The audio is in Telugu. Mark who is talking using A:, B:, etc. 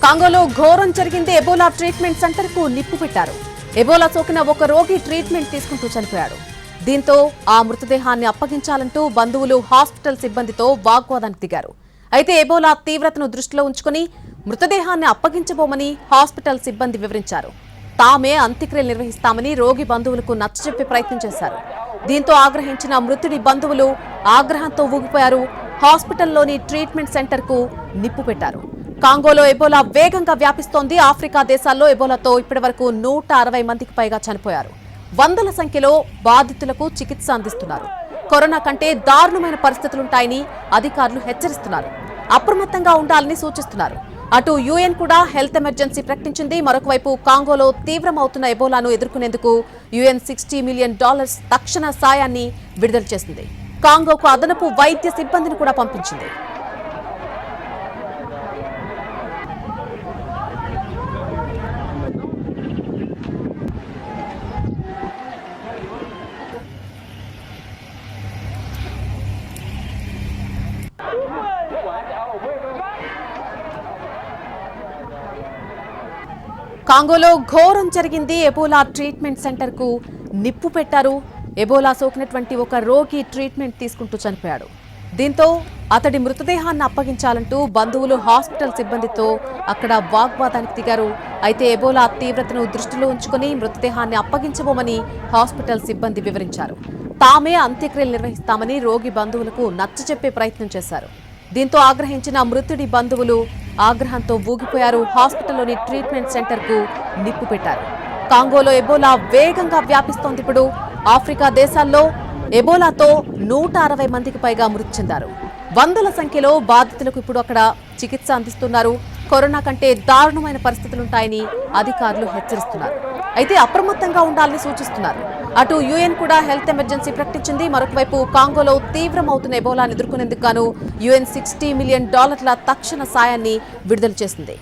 A: కాంగోలో ఘోరం జరిగింది. ఎబోలా ట్రీట్మెంట్ సెంటర్ కు నిప్పు పెట్టారు. ఎబోలా సోకిన ఒక రోగి ట్రీట్మెంట్ తీసుకుంటూ చనిపోయాడు. దీంతో ఆ మృతదేహాన్ని అప్పగించాలంటూ బంధువులు హాస్పిటల్ సిబ్బందితో వాగ్వాదానికి దిగారు. అయితే ఎబోలా తీవ్రతను దృష్టిలో ఉంచుకుని మృతదేహాన్ని అప్పగించబోమని హాస్పిటల్ సిబ్బంది వివరించారు. తామే అంత్యక్రియలు నిర్వహిస్తామని రోగి బంధువులకు నచ్చజెప్పే ప్రయత్నం చేశారు. దీంతో ఆగ్రహించిన మృతుడి బంధువులు ఆగ్రహంతో ఊగిపోయారు. హాస్పిటల్లోని ట్రీట్మెంట్ సెంటర్ కు నిప్పు పెట్టారు. కాంగోలో ఎబోలా వేగంగా వ్యాపిస్తోంది. ఆఫ్రికా దేశాల్లో ఎబోలాతో ఇప్పటివరకు 160 మందికి పైగా చనిపోయారు. వందల సంఖ్యలో బాధితులకు చికిత్స అందిస్తున్నారు. కరోనా కంటే దారుణమైన పరిస్థితులుంటాయని అధికారులు హెచ్చరిస్తున్నారు. అప్రమత్తంగా ఉండాలని సూచిస్తున్నారు. అటు యుఎన్ కూడా హెల్త్ ఎమర్జెన్సీ ప్రకటించింది. మరొక వైపు కాంగోలో తీవ్రమవుతున్న ఎబోలాను ఎదుర్కొనేందుకు యుఎన్ $60 మిలియన్ తక్షణ సాయాన్ని విడుదల చేసింది. కాంగోకు అదనపు వైద్య సిబ్బందిని కూడా పంపించింది. కాంగోలో ఘోరం జరిగింది. ఎబోలా ట్రీట్మెంట్ సెంటర్ కు నిప్పు పెట్టారు. ఎబోలా సోకినటువంటి ఒక రోగి ట్రీట్మెంట్ తీసుకుంటూ చనిపోయాడు. దీంతో అతడి మృతదేహాన్ని అప్పగించాలంటూ బంధువులు హాస్పిటల్ సిబ్బందితో అక్కడ వాగ్వాదానికి దిగారు. అయితే ఎబోలా తీవ్రతను దృష్టిలో ఉంచుకుని మృతదేహాన్ని అప్పగించబోమని హాస్పిటల్ సిబ్బంది వివరించారు. తామే అంత్యక్రియలు నిర్వహిస్తామని రోగి బంధువులకు నచ్చజెప్పే ప్రయత్నం చేశారు. దీంతో ఆగ్రహించిన మృతుడి బంధువులు ఆగ్రహంతో ఊగిపోయారు. హాస్పిటల్లోని ట్రీట్మెంట్ సెంటర్ కు నిప్పు పెట్టారు. కాంగోలో ఎబోలా వేగంగా వ్యాపిస్తోంది. ఇప్పుడు ఆఫ్రికా దేశాల్లో ఎబోలాతో 160 మందికి పైగా మృతి చెందారు. వందల సంఖ్యలో బాధితులకు ఇప్పుడు అక్కడ చికిత్స అందిస్తున్నారు. కరోనా కంటే దారుణమైన పరిస్థితులుంటాయని అధికారులు హెచ్చరిస్తున్నారు. అయితే అప్రమత్తంగా ఉండాలని సూచిస్తున్నారు. అటు యుఎన్ కూడా హెల్త్ ఎమర్జెన్సీ ప్రకటించింది. మరొక వైపు కాంగోలో తీవ్రమవుతున్న ఎబోలాను ఎదుర్కొనేందుకు గాను యుఎన్ $60 మిలియన్ తక్షణ సాయాన్ని విడుదల చేసింది.